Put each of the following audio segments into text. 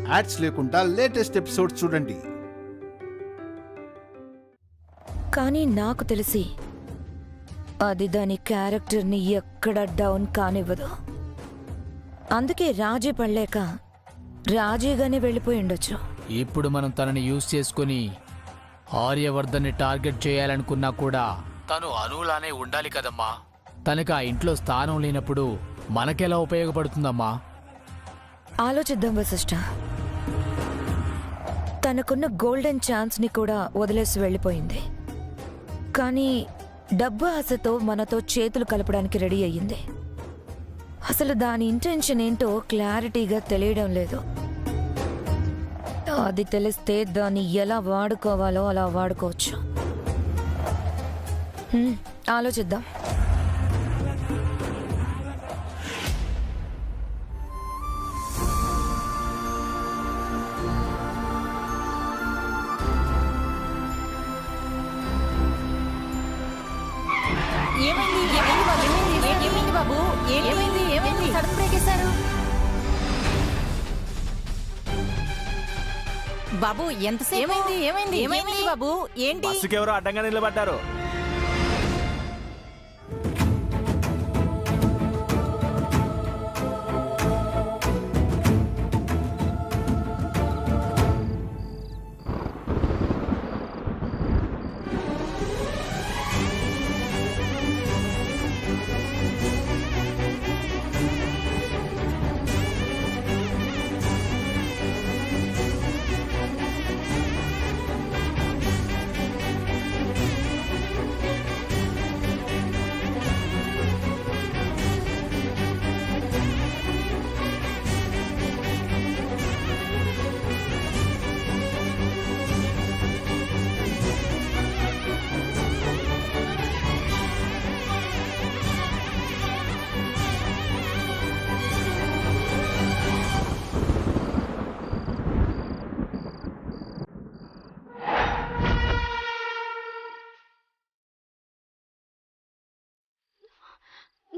Ads లేకుండా latest episodes చూడండి. కానీ నాకు తెలిసి అది దాని క్యారెక్టర్ని ఎక్కడ డౌన్ కానివ్వదు. అందుకే రాజీ పడలేక రాజీగానే వెళ్ళిపోయి ఉండొచ్చు. ఇప్పుడు మనం తనని యూజ్ చేసుకుని ఆర్యవర్ధన్ని టార్గెట్ చేయాలనుకున్నా కూడా తను అనులానే ఉండాలి కదమ్మా. తనకు ఆ ఇంట్లో స్థానం లేనప్పుడు మనకెలా ఉపయోగపడుతుందమ్మా? ఆలోచిద్దాం వశిష్ఠ. తనకున్న గోల్డెన్ ఛాన్స్ని కూడా వదిలేసి వెళ్ళిపోయింది. కానీ డబ్బు ఆశతో మనతో చేతులు కలపడానికి రెడీ అయ్యింది. అసలు దాని ఇంటెన్షన్ ఏంటో క్లారిటీగా తెలియడం లేదు. అది తెలిస్తే దాన్ని ఎలా వాడుకోవాలో అలా వాడుకోవచ్చు. ఆలోచిద్దాం. బాబు ఏమైంది? సడన్ బ్రేక్ వేశారు బాబు. ఎంతసేపు? ఏమైంది బాబు? ఏంటి? బస్సుకి ఎవరో అడ్డంగా నిలబడ్డారు.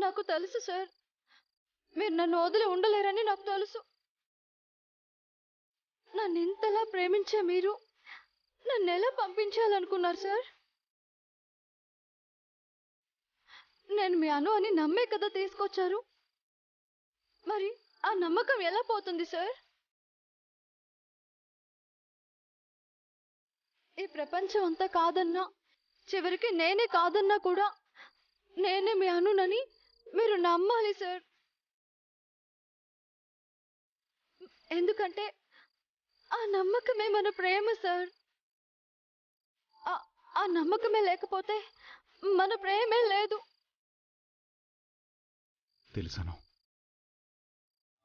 నాకు తెలుసు సార్, మీరు నన్ను వదిలి ఉండలేరని నాకు తెలుసు. నన్ను ఇంతలా ప్రేమించే మీరు నన్ను ఎలా పంపించాలనుకున్నారు సార్? నేను మీ అను అని నమ్మే కదా తీసుకొచ్చారు. మరి ఆ నమ్మకం ఎలా పోతుంది సార్? ఈ ప్రపంచం అంతా కాదన్నా, చివరికి నేనే కాదన్నా కూడా నేనే మీ అనునని మీరు నమ్మాలి సార్. ఎందుకంటే ఆ నమ్మకమే మన ప్రేమ సార్. ఆ నమ్మకమే లేకపోతే మన ప్రేమే లేదు. తెలుసాను,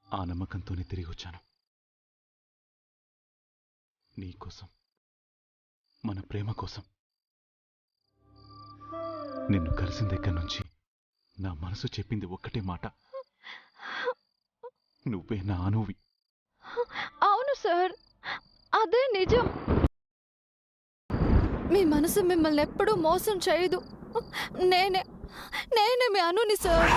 ఆ నమ్మకంతోనే తిరిగి వచ్చాను. నీకోసం, మన ప్రేమ కోసం. నిన్ను కలిసిన దగ్గర నుంచి నా మనసు చెప్పింది ఒక్కటే మాట, నువ్వే నా అనువి. అవును సార్, అదే నిజం. మీ మనసు మిమ్మల్ని ఎప్పుడూ మోసం చేయదు. నేనే మీ అనుని సార్.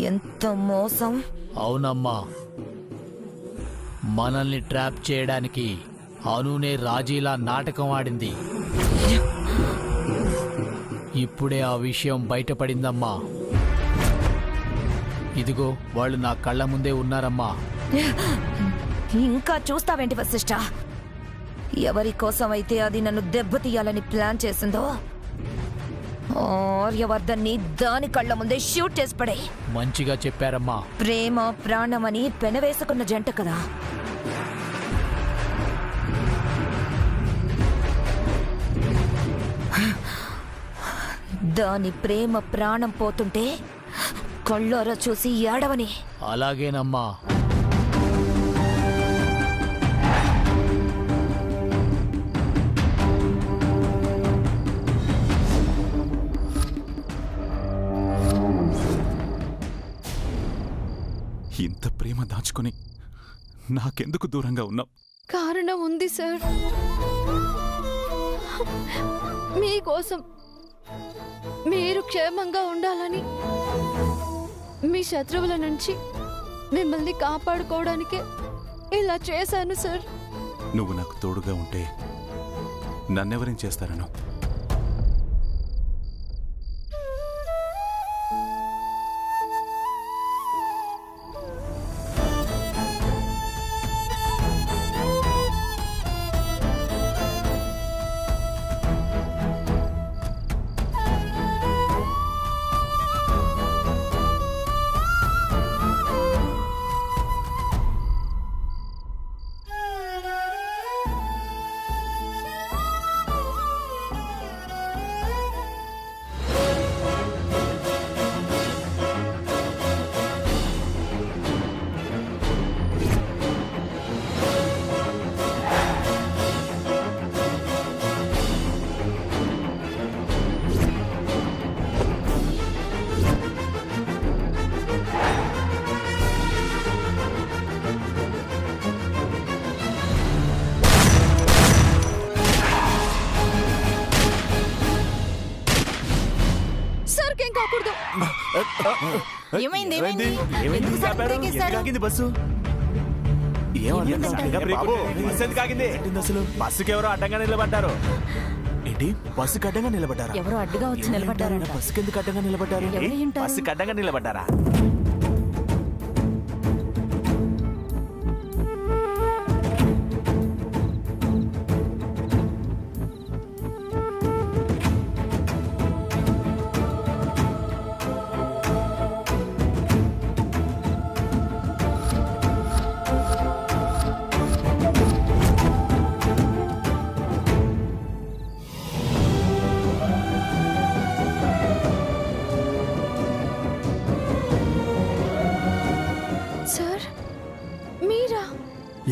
ఎంత మోసం! అవునమ్మా, మనల్ని ట్రాప్ చేయడానికి అనునే రాజీలా నాటకం ఆడింది. ఇప్పుడే ఆ విషయం బయటపడిందమ్మా. ఇదిగో వాళ్ళు నా కళ్ళ ముందే ఉన్నారమ్మా. ఇంకా చూస్తావేంటి వశిష్ఠ? ఎవరి కోసమైతే అది నన్ను దెబ్బతీయాలని ప్లాన్ చేసిందో ఆర్యవర్ధన్ని దాని కళ్ళ ముందే షూట్ చేసి పడే. మంచిగా చెప్పారమ్మా. ప్రేమ ప్రాణమని పెనవేసుకున్న జంట కదా. దాని ప్రేమ ప్రాణం పోతుంటే కళ్ళారా చూసి ఏడవని. అలాగేనమ్మా. ఇంత ప్రేమ దాచుకొని నాకెందుకు దూరంగా ఉన్నావు? కారణం ఉంది సార్. మీకోసం, మీరు క్షేమంగా ఉండాలని, మీ శత్రువుల నుంచి మిమ్మల్ని కాపాడుకోవడానికే ఇలా చేశాను సార్. నువ్వు నాకు తోడుగా ఉంటే నన్నెవరేం చేస్తారను? బస్సుకి ఎవరో అడ్డంగా నిలబడ్డారు. ఏంటి, బస్సుకి అడ్డంగా నిలబడ్డారా? ఎవరో అడ్డుగా వచ్చి నిలబడ్డారు. బస్సుకి ఎందుకు అడ్డంగా నిలబడ్డారు? బస్సుకి అడ్డంగా నిలబడ్డారా?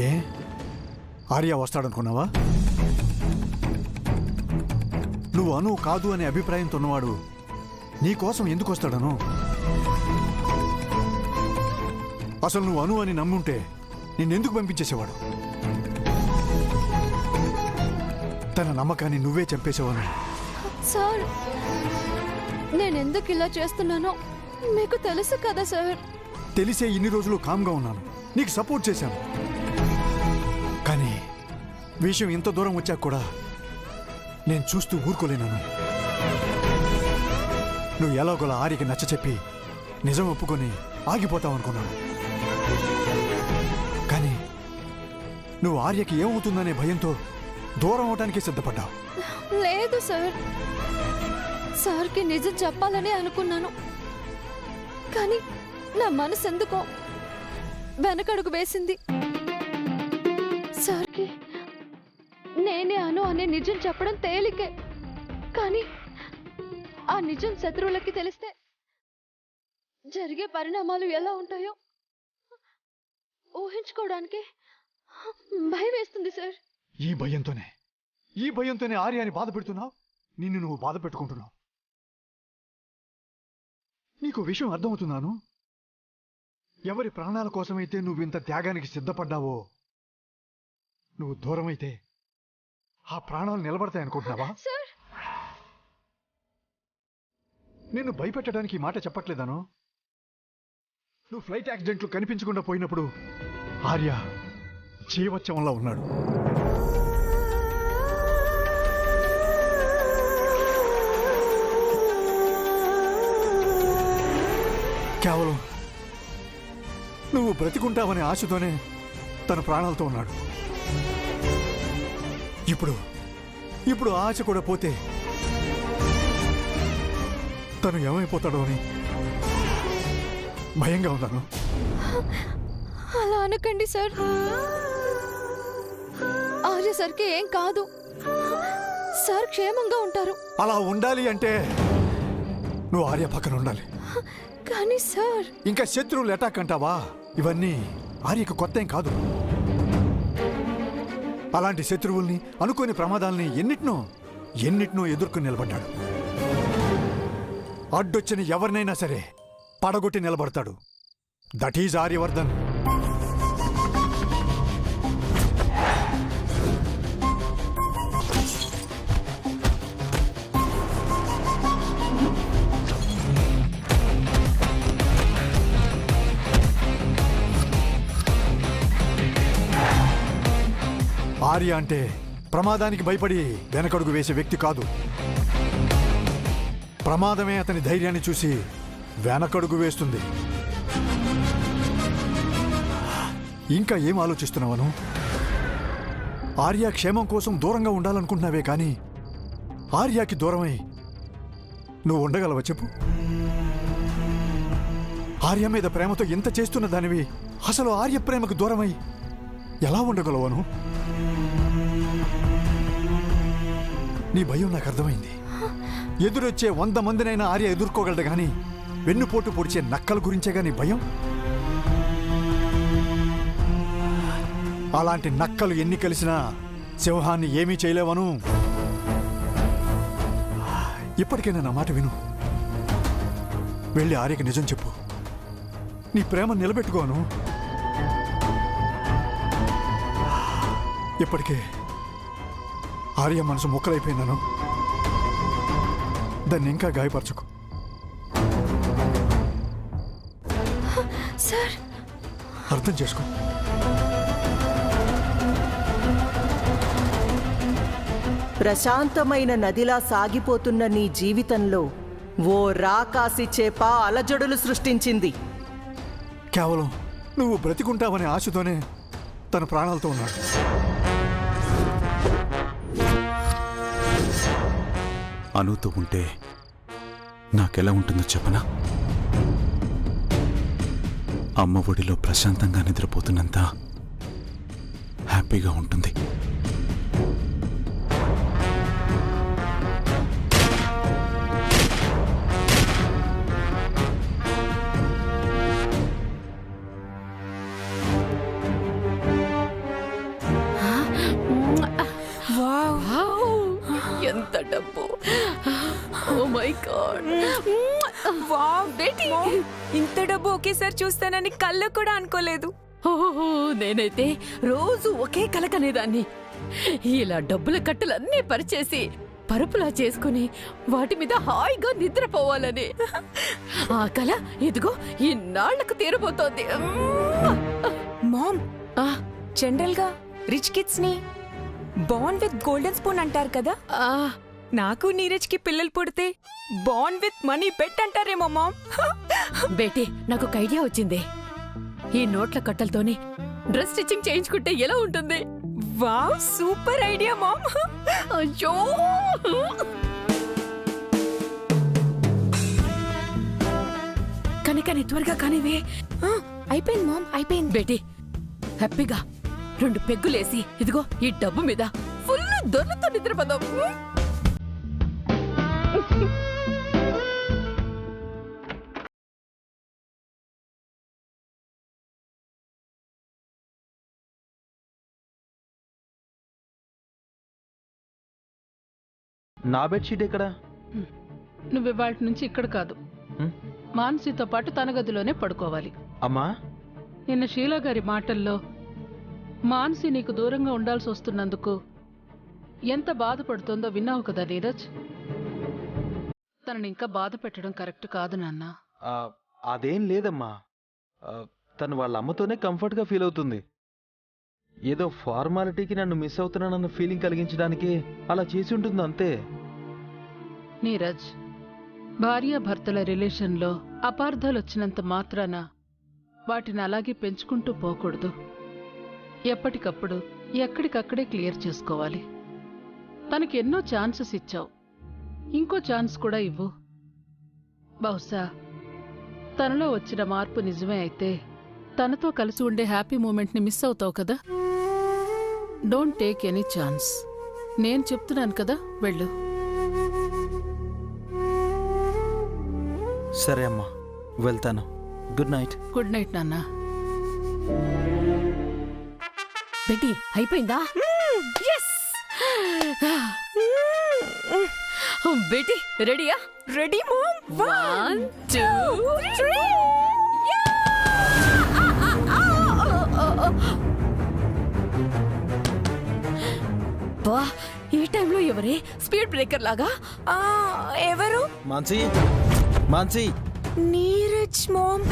ఏ ఆర్య వస్తాడనుకున్నావా? నువ్వు అను కాదు అనే అభిప్రాయంతో ఉన్నవాడు నీకోసం ఎందుకు వస్తాడను? అసలు నువ్వు అను అని నమ్ముంటే నిన్నెందుకు పంపించేసేవాడు? తన నమ్మకాన్ని నువ్వే చంపేసేవాను. సార్, నేనెందుకు ఇలా చేస్తున్నానో మీకు తెలుసు కదా సార్. తెలిసే ఇన్ని రోజులు కామ్గా ఉన్నాను, నీకు సపోర్ట్ చేశాను. కానీ విషయం ఇంత దూరం వచ్చాక కూడా నేను చూస్తూ ఊరుకోలేనాను. నువ్వు ఎలాగోలా ఆర్యకి నచ్చ చెప్పి నిజం ఒప్పుకొని ఆగిపోతావనుకున్నాను. కానీ నువ్వు ఆర్యకి ఏమవుతుందనే భయంతో దూరం అవటానికి సిద్ధపడ్డావు. లేదు సార్, సార్కి నిజం చెప్పాలని అనుకున్నాను. కానీ నా మనసు ఎందుకో వెనకడుగు వేసింది. సార్కి నేనే అను అనే నిజం చెప్పడం తేలికే, కానీ ఆ నిజం శత్రువులకి తెలిస్తే జరిగే పరిణామాలు ఎలా ఉంటాయో ఊహించుకోవడానికి భయం వేస్తుంది సార్. ఈ భయంతోనే ఆర్యాని బాధ పెడుతున్నావు. నిన్ను నువ్వు బాధ పెట్టుకుంటున్నావు. నీకు విషయం అర్థమవుతున్నాను. ఎవరి ప్రాణాల కోసమైతే నువ్వు ఇంత త్యాగానికి సిద్ధపడ్డావో, నువ్వు దూరమైతే ఆ ప్రాణాలు నిలబడతాయనుకుంటున్నావా? నిన్ను భయపెట్టడానికి ఈ మాట చెప్పట్లేదాను. నువ్వు ఫ్లైట్ యాక్సిడెంట్లు కనిపించకుండా పోయినప్పుడు ఆర్య జీవోత్సవంలో ఉన్నాడు. కేవలం నువ్వు బ్రతికుంటావనే ఆశతోనే తన ప్రాణాలతో ఉన్నాడు. ఇప్పుడు ఆశ కూడా పోతే తను ఏమైపోతాడో అని భయంగా ఉన్నాను. అలా అనకండి సార్. ఆర్య సార్కి ఏం కాదు. సార్ క్షేమంగా ఉంటారు. అలా ఉండాలి అంటే నువ్వు ఆర్య పక్కన ఉండాలి. కానీ సార్ ఇంకా శత్రువులు అటాక్ అంటావా? ఇవన్నీ ఆర్యకు కొత్త ఏం కాదు. అలాంటి శత్రువుల్ని, అనుకోని ప్రమాదాల్ని ఎన్నిటినో ఎదుర్కొని నిలబడ్డాడు. అడ్డొచ్చిన ఎవరినైనా సరే పడగొట్టి నిలబడతాడు. That is Aryavardhan. ఆర్య అంటే ప్రమాదానికి భయపడి వెనకడుగు వేసే వ్యక్తి కాదు. ప్రమాదమే అతని ధైర్యాన్ని చూసి వెనకడుగు వేస్తుంది. ఇంకా ఏం ఆలోచిస్తున్నావను? ఆర్య క్షేమం కోసం దూరంగా ఉండాలనుకుంటున్నావే కానీ ఆర్యకి దూరమై నువ్వు ఉండగలవా చెప్పు? ఆర్య మీద ప్రేమతో ఎంత చేస్తున్న దానివి అసలు ఆర్య ప్రేమకు దూరమై ఎలా ఉండగలవను? నీ భయం నాకు అర్థమైంది. ఎదురొచ్చే 100 మందినైనా ఆర్య ఎదుర్కోగలడు గాని వెన్నుపోటు పొడిచే నక్కల గురించేగా నీ భయం? అలాంటి నక్కలు ఎన్ని కలిసినా సింహాన్ని ఏమీ చేయలేవను. ఇప్పటికైనా నా మాట విను. వెళ్ళి ఆర్యకి నిజం చెప్పు. నీ ప్రేమ నిలబెట్టుకోను. ఇప్పటికే ఆర్య మనసు ముక్కలైపోయినాను. దాన్ని ఇంకా గాయపరచుకు. సార్ అర్థం చేసుకో. ప్రశాంతమైన నదిలా సాగిపోతున్న నీ జీవితంలో ఓ రాకాసి చేప అలజడులు సృష్టించింది. కేవలం నువ్వు బ్రతికుంటావనే ఆశతోనే తన ప్రాణాలతో ఉన్నాడు. అనుతో ఉంటే నాకెలా ఉంటుందో చెప్పనా? అమ్మ ఒడిలో ప్రశాంతంగా నిద్రపోతున్నంత హ్యాపీగా ఉంటుంది. ఎంత డబ్బు! Oh my God! వావ్ బేటీ, ఇంత డబ్బు ఒకేసారి చూస్తానని కళ్ళు కూడా అనుకోలేదు. ఓహో, నేనైతే రోజు ఒకే కల కనేదాన్ని. ఇలా డబ్బుల కట్టలన్నీ పరిచేసి పరుపులా చేసుకుని వాటి మీద హాయిగా నిద్రపోవాలని. ఆ కల ఇదిగో ఇన్నాళ్లకు తీరబోతోంది. మామ్, జనరల్ గా రిచ్ కిడ్స్ ని బాండ్ విత్ గోల్డెన్ స్పూన్ అంటారు కదా. నాకు నీరజ్ కి పిల్లలు పుడితే బాండ్ విత్ మనీ బెట్ అంటారేమో మామ్. బేటీ, నాకు ఒక ఐడియా వచ్చింది. ఈ నోట్ల కట్టలతోనే డ్రెస్ స్టిచ్చింగ్ చేయించుకుంటే ఎలా ఉంటుంది? Wow, super idea ma'am. అయ్యో, కానీ త్వరగా కానివే. అయిపోయింది మామ్, అయిపోయింది. బేటీ, హ్యాపీగా 2 పెగ్గులేసి ఇదిగో ఈ డబ్బు మీద ఫుల్ దొర్లతో నిద్రపోదాం. నా బెడ్షీట్ ఎక్కడా? నువ్వు ఇవాటి నుంచి ఇక్కడ కాదు, మానసితో పాటు తన గదిలోనే పడుకోవాలి. అమ్మా, నిన్న షీలా గారి మాటల్లో మానసి నీకు దూరంగా ఉండాల్సి వస్తున్నందుకు ఎంత బాధపడుతోందో విన్నావు కదా నీరజ్. తనని ఇంకా బాధ పెట్టడం కరెక్ట్ కాదు నాన్న. అదేం లేదమ్మా. తను వాళ్ళ అమ్మతోనే కంఫర్ట్గా ఫీల్ అవుతుంది. ఏదో ఫార్మాలిటీకి నన్ను మిస్ అవుతున్నానన్న ఫీలింగ్ కలిగించడానికి అలా చేసి ఉంటుంది అంతే. నీరజ్, భార్యాభర్తల రిలేషన్లో అపార్థాలు వచ్చినంత మాత్రాన వాటిని అలాగే పెంచుకుంటూ పోకూడదు. ఎప్పటికప్పుడు ఎక్కడికక్కడే క్లియర్ చేసుకోవాలి. తనకి ఎన్నో ఛాన్సెస్ ఇచ్చావు, ఇంకో ఛాన్స్ కూడా ఇవ్వు. బహుశా తనలో వచ్చిన మార్పు నిజమే అయితే తనతో కలిసి ఉండే హ్యాపీ మూమెంట్ని మిస్ అవుతావు కదా. Don't take any chance. నేను చెప్తున్నాను కదా, వెళ్ళు. సరే అమ్మా, వెళ్తాను. Good night. గుడ్ నైట్ నాన్న. బెట్టి అయిపోయిందా? బెట్టి రెడీయా? Ready ma'am. 1 2 3. బా, ఈ టైంలో ఎవరే స్పీడ్ బ్రేకర్ లాగా? ఎవరు? మాన్సీ, మాన్సీ, నీరజ్ మామ్.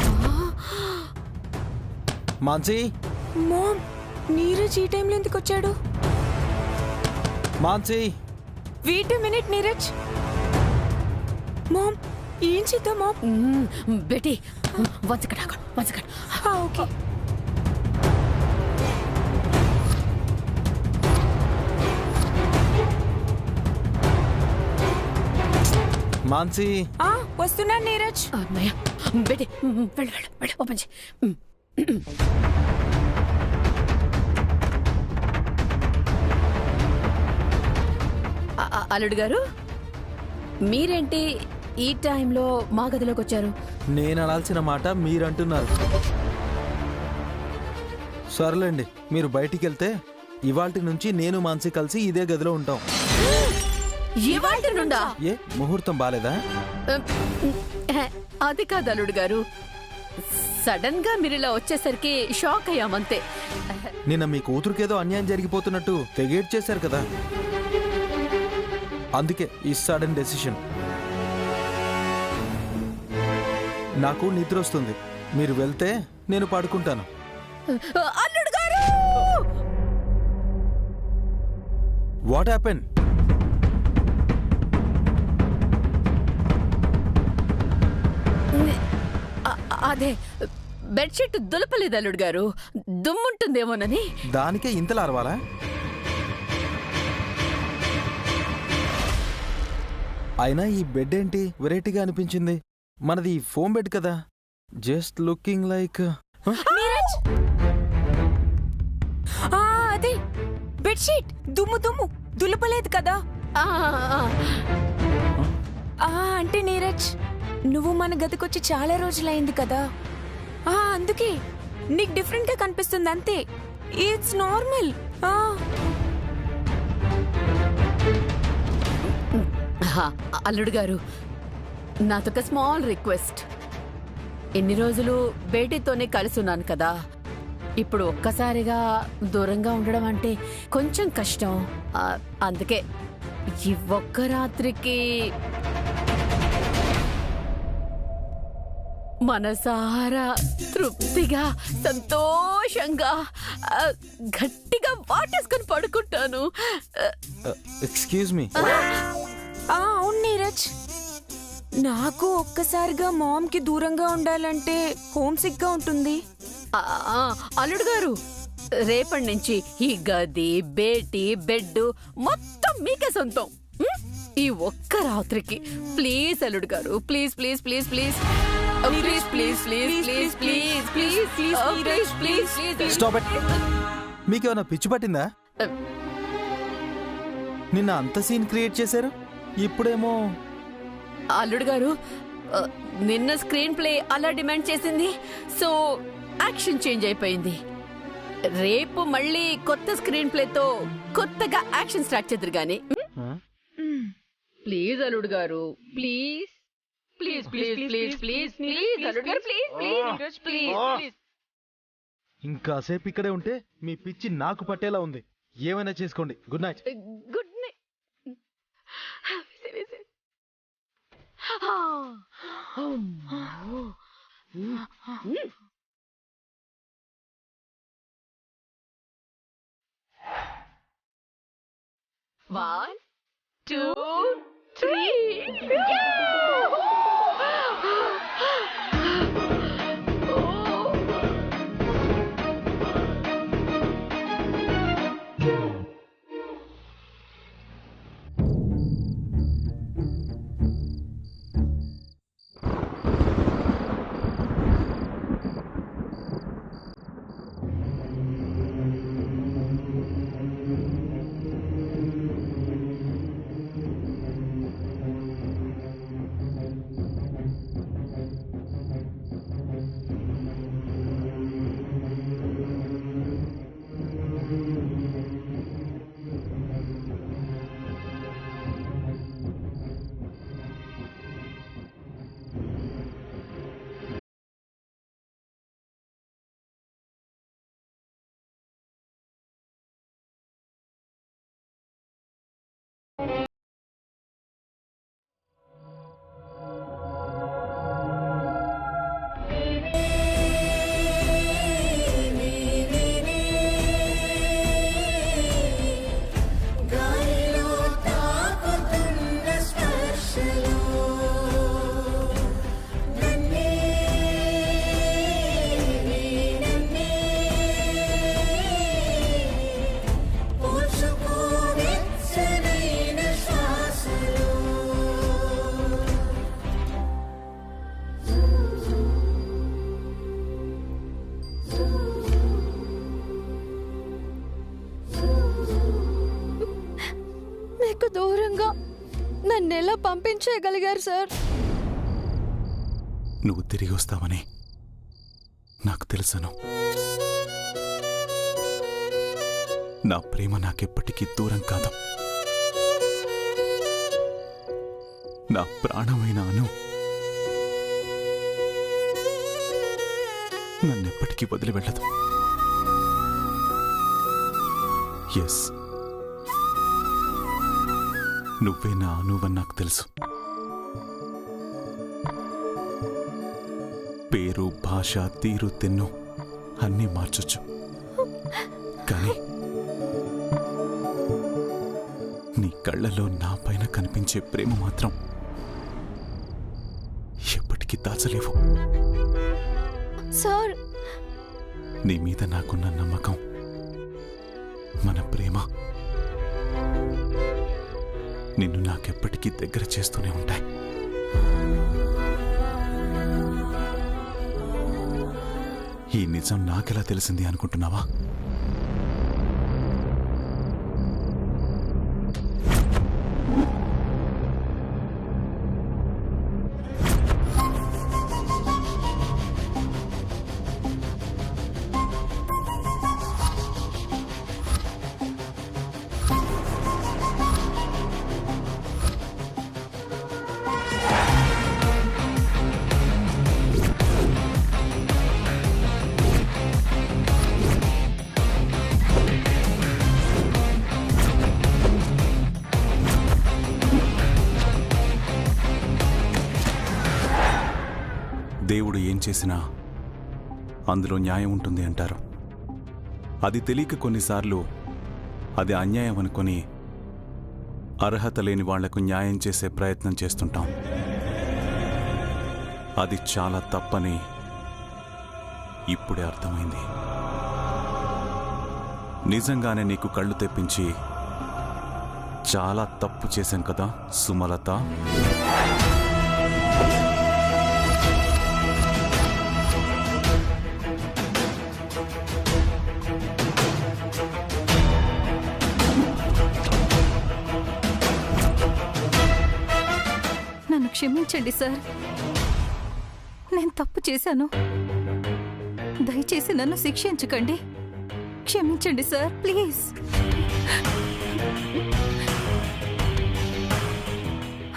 మాన్సీ, మామ్, నీరజ్ ఈ టైంలో ఎందుకు వచ్చాడు? Mansi, wait a minute Neeraj. Ma'am, ఏం చేద్దాం మామ్? బెట్టి వన్ సెకండ్. ఓకే. మాన్సీ, వస్తున్నా నీరజ్. అమ్మయ్య, బెట్టి వెళ్ళు ఓపెన్ చేయి. అల్లుడు గారు, మీరేంటి ఈ టైంలో మా గదిలోకి వచ్చారు? నేను అనాల్సిన మాట మీరంటున్నారు. సర్లేండి, మీరు బయటికి వెళ్తే ఇవాల్టి నుంచి నేను మాన్సీ కలిసి ఇదే గదిలో ఉంటాం. ఇవాల్టి నుండా? ఏ ముహూర్తం బాలేదా? అది కాదు అల్లుడు గారు, సడన్ గా మీరు ఇలా వచ్చేసరికి షాక్ అయ్యామంతే. నిన్న మీ కూతురుకేదో అన్యాయం జరిగిపోతున్నట్టు తెగేట్ చేశారు కదా, అందుకే ఈ సడన్ డెసిషన్. నాకు నిద్ర వస్తుంది, మీరు వెళ్తే నేను పడుకుంటాను. అల్లుడు గారు! What happen? అదే బెడ్షీట్ దులపలేదు అల్లుడు గారు, దుమ్ముంటుందేమోనని. దానికే ఇంతలా అరవాలా? అయినా ఈ బెడ్ ఏంటి వెరైటీగా అనిపించింది? మనది ఫోమ్ బెడ్ కదా, జస్ట్ లుకింగ్ లైక్. నీరజ్, అదే బెడ్షీట్ దుమ్ము దులపలేదు కదా. అంటే నీరజ్, నువ్వు మన గదికొచ్చి చాలా రోజులైంది కదా, అందుకే నీకు డిఫరెంట్ గా కనిపిస్తుంది అంతే. It's normal. అల్లుడు గారు, నాదొక స్మాల్ రిక్వెస్ట్. ఎన్ని రోజులు బేటీతోనే కలిసి ఉన్నాను కదా, ఇప్పుడు ఒక్కసారిగా దూరంగా ఉండడం అంటే కొంచెం కష్టం. అందుకే ఈ ఒక్క రాత్రికి మనసారా తృప్తిగా సంతోషంగా గట్టిగా వాటేసుకుని పడుకుంటాను. Excuse me. అవును నీరజ్, నాకు ఒక్కసారిగా మామ్ కి దూరంగా ఉండాలంటే హోమ్ సిక్ గా ఉంటుంది. అల్లుడు గారు, రేపటి నుంచి ఈ గది, బేటీ, బెడ్ మొత్తం మీకే సొంతం. ఈ ఒక్క రాత్రికి ప్లీజ్ అల్లుడు గారు, please please please please please please please please please please please please. Stop it. మీకేమైనా పిచ్చి పట్టిందా? నిన్న అంత సీన్ క్రియేట్ చేశారు, ఇప్పుడేమో. అల్లుడు గారు, నిన్న స్క్రీన్ ప్లే అలా డిమాండ్ చేసింది, సో యాక్షన్ చేంజ్ అయిపోయింది. రేపు మళ్ళీ కొత్త స్క్రీన్ ప్లేతో కొత్తగా యాక్షన్ స్టార్ట్ చేద్దరు గాని. ప్లీజ్ అల్లుడు గారు, please please please please please please అల్లుడు గారు, ప్లీజ్ ప్లీజ్ ప్లీజ్. ఇంకాసేపు ఇక్కడే ఉంటే మీ పిచ్చి నాకు పట్టేలా ఉంది. ఏమైనా చేసుకోండి. Good night. Good night. One, 2, 3. దూరంగా నన్నెలా పంపించేయగలిగారు సార్? నువ్వు తిరిగి వస్తావని నాకు తెలుసను. నా ప్రేమ నాకెప్పటికీ దూరం కాదు. నా ప్రాణమైన అను నన్నెప్పటికీ వదిలి వెళ్ళదు. ఎస్, నువ్వే నా అనువని నాకు తెలుసు. పేరు, భాష, తీరు, తెన్ను అన్నీ మార్చొచ్చు, కానీ నీ కళ్ళలో నా పైన కనిపించే ప్రేమ మాత్రం ఎప్పటికీ దాచలేవు. సార్, నీ మీద నాకున్న నమ్మకం, మన ప్రేమ నిన్ను నాకెప్పటికీ దగ్గర చేస్తూనే ఉంటాయి. ఈ నిజం నాకెలా తెలిసింది అనుకుంటున్నావా? దేవుడు ఏం చేసినా అందులో న్యాయం ఉంటుంది అంటారు. అది తెలియక కొన్నిసార్లు అది అన్యాయం అనుకొని అర్హత లేని వాళ్లకు న్యాయం చేసే ప్రయత్నం చేస్తుంటాం. అది చాలా తప్పని ఇప్పుడే అర్థమైంది. నిజంగానే నీకు కళ్ళు తెప్పించి చాలా తప్పు చేశాను కదా సుమలత. నన్ను క్షమించండి సార్, నేను తప్పు చేశాను. దయచేసి నన్ను శిక్షించకండి. క్షమించండి సార్, ప్లీజ్.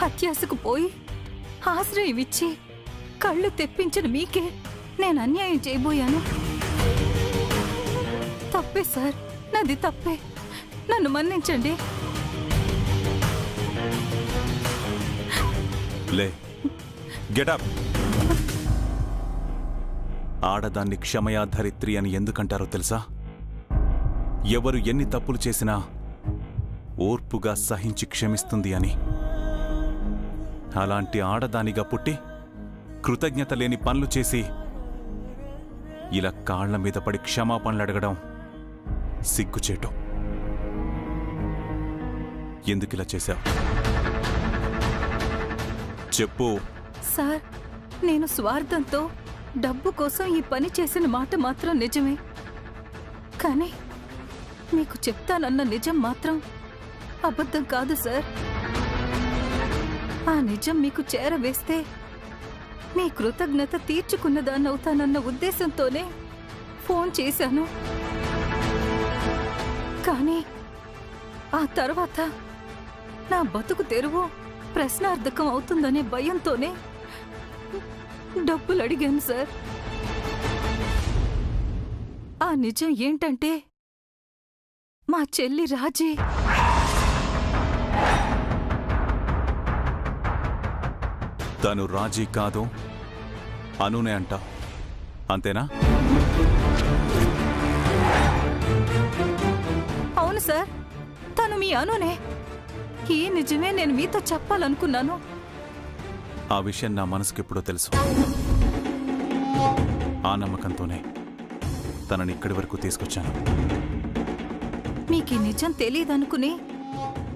అత్యాశకు పోయి ఆశ్రయం ఇచ్చి కళ్ళు తెప్పించిన మీకే నేను అన్యాయం చేయబోయాను. తప్పే సార్, నాది తప్పే. నన్ను మన్నించండి. లే, గెటప్. ఆడదాన్ని క్షమయాధరిత్రి అని ఎందుకంటారో తెలుసా? ఎవరు ఎన్ని తప్పులు చేసినా ఓర్పుగా సహించి క్షమిస్తుంది అని. అలాంటి ఆడదానిగా పుట్టి కృతజ్ఞత లేని పనులు చేసి ఇలా కాళ్ల మీద పడి క్షమాపణలు అడగడం సిగ్గుచేటు. ఎందుకిలా చేశావు చెప్పు. సార్, నేను స్వార్థంతో డబ్బు కోసం ఈ పని చేసిన మాట మాత్రం నిజమే. కానీ మీకు చెప్తానన్న నిజం మాత్రం అబద్ధం కాదు సార్. ఆ నిజం మీకు చేరవేస్తే మీ కృతజ్ఞత తీర్చుకున్నదాన్నవుతానన్న ఉద్దేశంతోనే ఫోన్ చేశాను. కానీ ఆ తర్వాత నా బతుకు తెరువు ప్రశ్నార్థకం అవుతుందనే భయంతోనే డబ్బులు అడిగాను సార్. ఆ నిజం ఏంటంటే మా చెల్లి రాజీ తను రాజీ కాదు అనునే అంట, అంతేనా? అవును సార్, తను మీ అనునే. ఈ నిజమే నేను మీతో చెప్పాలనుకున్నాను. ఆ విషయం నా మనసుకెప్పుడో తెలుసు. ఆ నమ్మకంతోనే తనని ఇక్కడి వరకు తీసుకొచ్చాను. మీకు ఈ నిజం తెలీదనుకుని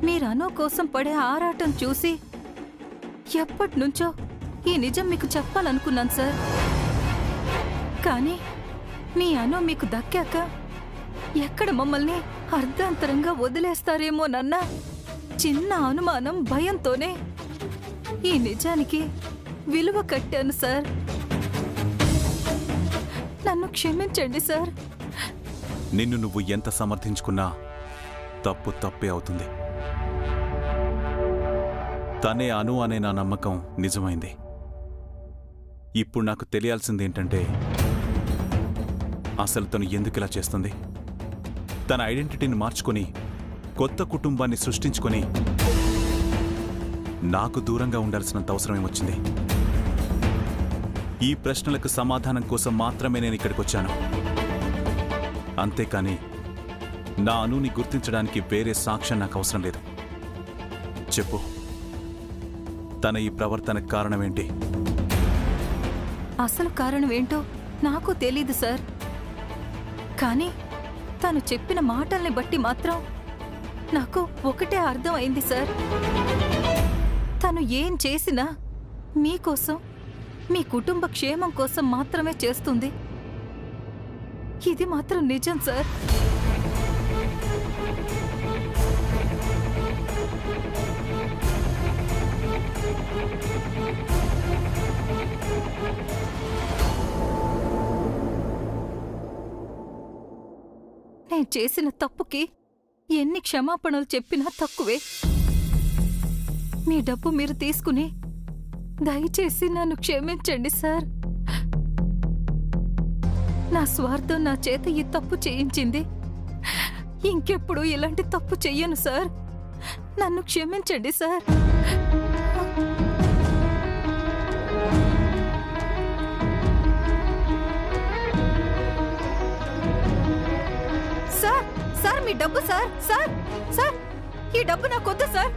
మీరు అను కోసం పడే ఆరాటం చూసి ఎప్పటినుంచో ఈ నిజం మీకు చెప్పాలనుకున్నాను సార్. కానీ మీ అను మీకు దక్కాక ఎక్కడ మమ్మల్ని అర్ధాంతరంగా వదిలేస్తారేమోనన్న చిన్న అనుమానం భయంతోనే ఈ నిజానికి విలువ కట్టాను సార్. నన్ను క్షమించండి సార్. నిన్ను నువ్వు ఎంత సమర్థించుకున్నా తప్పు తప్పే అవుతుంది. తనే అను అనే నా నమ్మకం నిజమైంది. ఇప్పుడు నాకు తెలియాల్సిందేంటంటే అసలు తను ఎందుకిలా చేస్తుంది. తన ఐడెంటిటీని మార్చుకొని కొత్త కుటుంబాన్ని సృష్టించుకొని నాకు దూరంగా ఉండాల్సినంత అవసరం ఏమొచ్చింది? ఈ ప్రశ్నలకు సమాధానం కోసం మాత్రమే నేను ఇక్కడికి వచ్చాను. అంతేకాని నా అనుని గుర్తించడానికి వేరే సాక్ష్యం నాకు అవసరం లేదు. చెప్పు, తన ఈ ప్రవర్తనకు కారణమేంటి? అసలు కారణం ఏంటో నాకు తెలీదు సార్. కానీ తను చెప్పిన మాటల్ని బట్టి మాత్రం నాకు ఒకటే అర్థం అయింది సార్. తను ఏం చేసినా మీకోసం, మీ కుటుంబ క్షేమం కోసం మాత్రమే చేస్తుంది. ఇది మాత్రం నిజం సార్. నేను చేసిన తప్పుకి ఎన్ని క్షమాపణలు చెప్పినా తక్కువే. మీ డబ్బు మీరు తీసుకుని దయచేసి నన్ను క్షమించండి సార్. నా స్వార్థం నా చేత ఈ తప్పు చేయించింది. ఇంకెప్పుడు ఇలాంటి తప్పు చెయ్యను సార్. నన్ను క్షమించండి సార్. సార్, సార్ మీ డబ్బు సార్. సార్, సార్ ఈ డబ్బు నాకొద్దు సార్.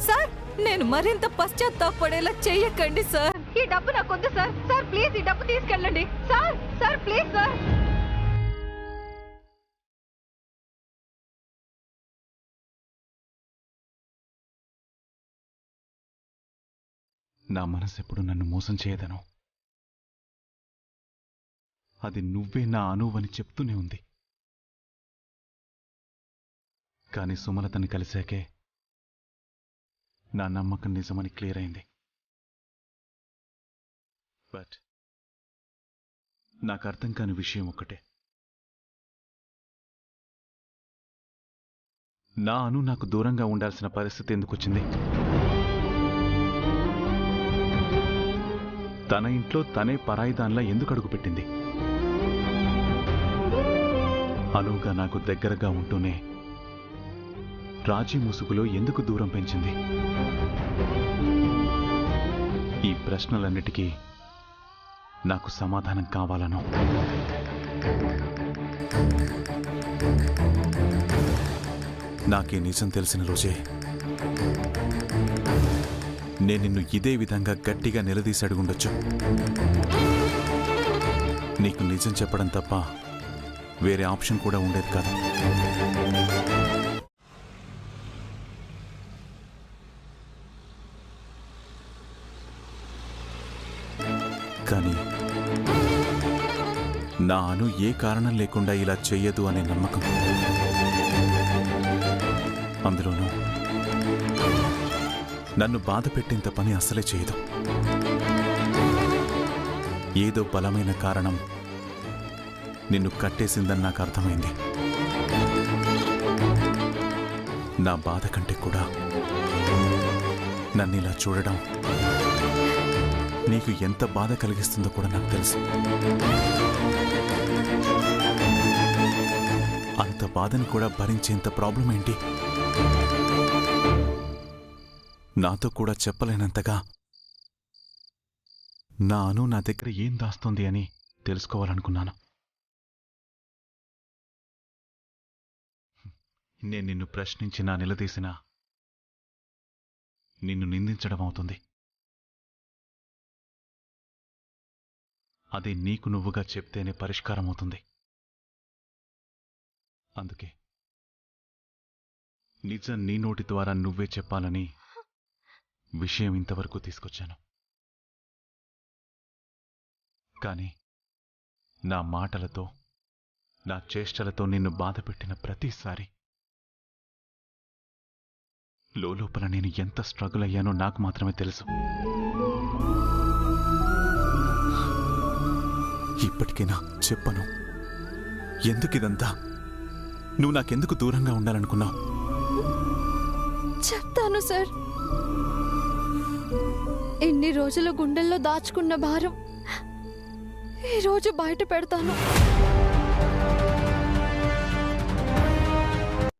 సార్, నేను మరింత పశ్చాత్తాపడేలా చెయ్యకండి సార్. ఈ డబ్బు నాకొద్దు సార్. సార్ ప్లీజ్ ఈ డబ్బు తీసుకెళ్ళండి సార్. Sir please sir. నా మనసు ఎప్పుడు నన్ను మోసం చేయదను. అది నువ్వే నా అనువని చెప్తూనే ఉంది. కానీ సుమలతని కలిశాకే నా నమ్మకం నిజమని క్లియర్ అయింది. బట్ నాకు అర్థం కాని విషయం ఒక్కటే. నా అను నాకు దూరంగా ఉండాల్సిన పరిస్థితి ఎందుకొచ్చింది? తన ఇంట్లో తనే పరాయిదాన్లా ఎందుకు అడుగుపెట్టింది? అనువుగా నాకు దగ్గరగా ఉంటూనే రాజీ ముసుగులో ఎందుకు దూరం పెంచింది? ఈ ప్రశ్నలన్నిటికీ నాకు సమాధానం కావాలను. నాకే నిజం తెలిసిన రోజే నేను నిన్ను ఇదే విధంగా గట్టిగా నిలదీసి అడుగుండొచ్చు. నీకు నిజం చెప్పడం తప్ప వేరే ఆప్షన్ కూడా ఉండేది కాదు. కానీ నా అను ఏ కారణం లేకుండా ఇలా చెయ్యదు అనే నమ్మకం. అందులోనూ నన్ను బాధ పెట్టేంత పని అస్సలే చేయదు. ఏదో బలమైన కారణం నిన్ను కట్టేసిందని నాకు అర్థమైంది. నా బాధ కంటే కూడా నన్ను ఇలా చూడడం నీకు ఎంత బాధ కలిగిస్తుందో కూడా నాకు తెలుసు. అంత బాధను కూడా భరించేంత ప్రాబ్లం ఏంటి? నాతో కూడా చెప్పలేనంతగా నా అను నా దగ్గర ఏం దాస్తోంది అని తెలుసుకోవాలనుకున్నాను. నేను నిన్ను ప్రశ్నించినా నిలదీసినా నిన్ను నిందించడం అవుతుంది. అది నీకు నువ్వుగా చెప్తేనే పరిష్కారం అవుతుంది. అందుకే నిజం నీ నోటి ద్వారా నువ్వే చెప్పాలని విషయం ఇంతవరకు తీసుకొచ్చాను. కానీ నా మాటలతో, నా చేష్టలతో నిన్ను బాధపెట్టిన ప్రతిసారి లోపల నేను ఎంత స్ట్రగుల్ అయ్యానో నాకు మాత్రమే తెలుసు. ఇప్పటికైనా చెప్పను, ఎందుకిదంతా? నువ్వు నాకెందుకు దూరంగా ఉండాలనుకున్నావు? చెప్తాను సార్. ఎన్ని రోజుల గుండెల్లో దాచుకున్న భారం ఈరోజు బయట పెడతాను.